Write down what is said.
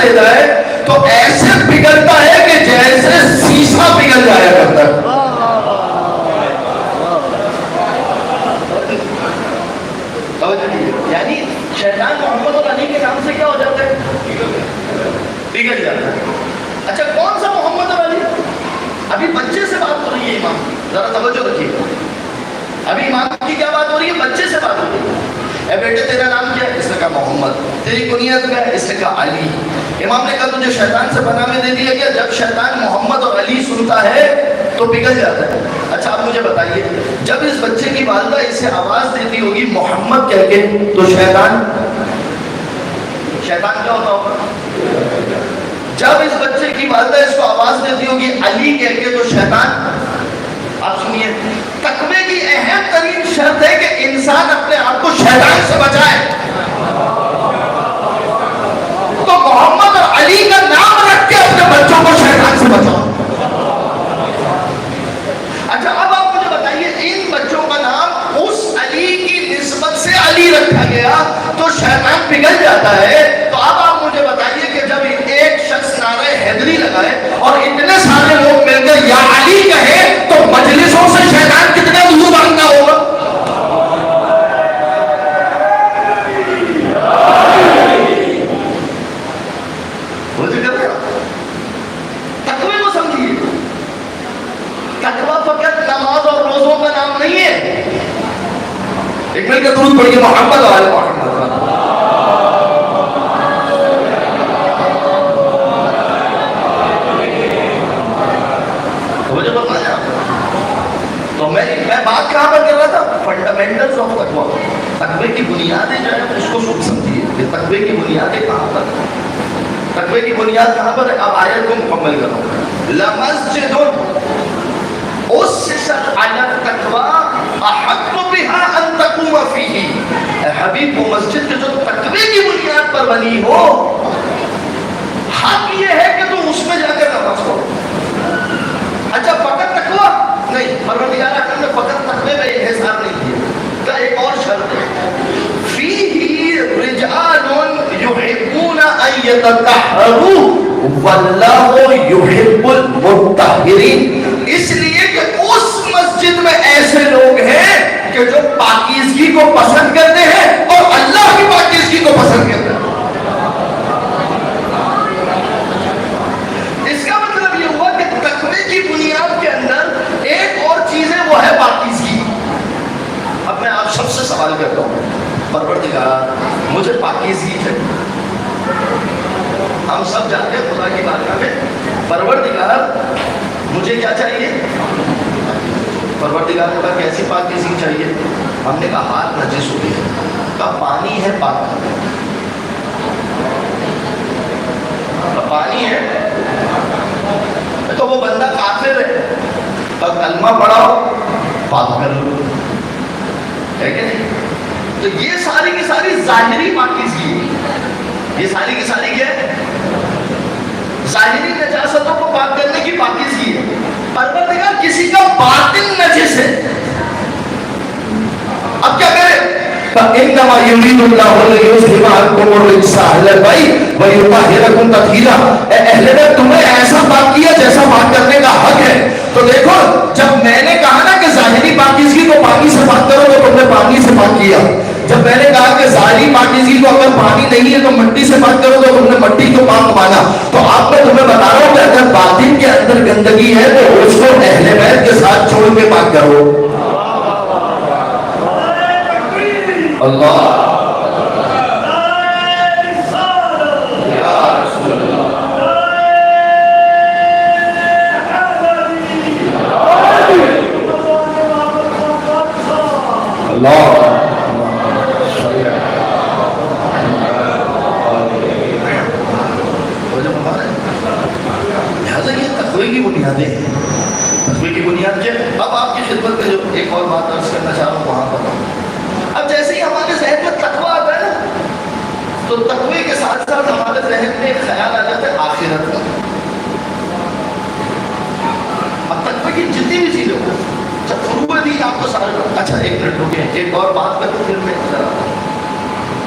دے جائے تو ایسے پگھلتا ہے کہ جیسے شیشہ پگھل جایا کرتا ہے. یعنی شیطان محمد اور علی کے نام سے کیا ہو جاتا ہے؟ پگھل جاتا ہے. اچھا کون سا محمد اور علی؟ ابھی بچے سے بات ہو رہی ہے امام، ذرا توجہ رکھیے. ابھی امام کی کیا بات ہو رہی ہے؟ بچے سے بات ہو رہی ہے. اے بیٹے تیرا نام کیا ہے؟ اس نے کہا محمد. تیری کنیت کیا ہے؟ اس نے کہا علی. امام نے کہا تجھے شیطان سے بنا میں دے دیا گیا. جب شیطان محمد اور علی سنتا ہے تو پگھل جاتا ہے. اچھا آپ مجھے بتائیے، جب اس بچے کی والدہ اسے آواز دیتی ہوگی محمد کہہ کے تو شیطان کیا ہوتا ہوگا؟ جب اس بچے کی والدہ اس کو آواز دیتی ہوگی علی کہہ کے تو شیطان. آپ سنیے، تقوی کی اہم ترین شرط ہے کہ انسان اپنے آپ کو شیطان سے بچائے. تو محمد اور علی کا نام رکھ کے اپنے بچوں کو شیطان سے بچاؤ. اچھا اب آپ مجھے بتائیے، ان بچوں کا نام اس علی کی نسبت سے علی رکھا گیا تو شیطان پگھل جاتا ہے. تو اب آپ مجھے بتائیے کہ جب ایک شخص نعرہ حیدری لگائے اور اتنے سارے لوگ مل کر یا علی کہے تو مجلسوں سے شیطان کتنے وضو مانگنا ہوگا؟ تقوی کو سمجھیے، تقوی فقط نماز اور روزوں کا نام نہیں ہے. ایک مل کے درود پڑھیے محمد و آل محمد. تو میں بات کہاں پر کر رہا تھا؟ فنڈامنٹلز آف تقوی. تقوی کی بنیادیں جو ہے اس کو سمجھیے کہ تقوی کی بنیادیں کہاں پر ہیں. تقوی کی بنیاد کہاں پر ہے؟ اب آیت کو مکمل کرو. لمسجد اسست علی التقوی احق بها ان تقوم فیہ. اے حبیب، وہ مسجد جو تقوی کی بنیاد پر بنی ہو، حق یہ ہے کہ تم اس میں جا کر نماز پڑھو. اچھا فقط تقوی نہیں، پروردگار اکرم نے فقط تقوی میں انحصار نہیں کیا کا ایک اور شرط ہے. فیہ رجال یحبون ان یتطہروا واللہ یحب المطہرین. اس لیے کہ اس مسجد میں ایسے لوگ ہیں کہ جو پاکیزگی کو پسند کرتے ہیں اور اللہ کی پاکیزگی کو پسند کرتے ہیں. اس کا مطلب یہ ہوا کہ تقوی کی بنیاد کے اندر ایک اور چیز ہے، وہ ہے پاکیزگی. اب میں آپ سب سے سوال کرتا ہوں، پروردگار مجھے پاکیزگی چاہیے. ہم سب جانتے ہیں خدا کی بارگاہ میں، پروردگار مجھے کیا چاہیے؟ پروردگار نے کہا کیسی پاکیزگی چاہیے؟ ہم نے کہا ہاتھ نجس ہو گئے. کہا پانی ہے پاک، پانی ہے تو وہ بندہ کافر ہے، تو کلمہ پڑھاؤ پاک کر لو، ہے کہ نہیں؟ تو یہ ساری کی ساری ظاہری پاکیزگی ہے. یہ ساری کی ساری کیا ہے؟ ظاہری نجاستوں کو پاک کرنے کی پاکیزگی ہے. پروردگار کسی کا باطن نجس ہے، اب کیا کرے؟ فَإِنَّمَا يُرِيدُ اللَّهُ لِيُذْهِبَ عَنكُمُ الرِّجْسَ أَهْلَ الْبَيْتِ وَيُطَهِّرَكُمْ تَطْهِيرًا. اے اہل بیت تمہیں ایسا پاک کیا جیسا پاک کرنے کا حق ہے. تو دیکھو جب میں نے کہا نا کہ ظاہری پاکیزگی کو پانی سے پاک کرو تو تم نے پانی سے پاک کیا. جب میں نے کہا کہ ظاہری پاکیزگی کو اگر پانی نہیں ہے تو مٹی سے پاک کرو تو تم نے مٹی کو پاک مانا. تو آپ میں تمہیں بتا رہا ہوں کہ اگر باطن کے اندر گندگی ہے تو اس کو اہل بیت کے ساتھ چھوڑ کے پاک کرو. اللہ لہذا یہ تقوی کی بنیادیں ہیں. تقوی کی بنیاد کیا ہے؟ اب آپ کی خدمت میں جو ایک اور بات عرض کرنا چاہ رہا ہوں وہاں پر، اب جیسے ہی ہمارے ذہن میں تقوی آتا ہے نا تو تقوی کے ساتھ ساتھ ہمارے ذہن میں ایک خیال آ جاتا ہے آخرت کا. اب تقوی کی جتنی بھی چیزیں ہو، جب فروع دین آپ کو سارے. اچھا ایک منٹ رکے، ایک اور بات کروں پھر میں ادھر آتا ہوں.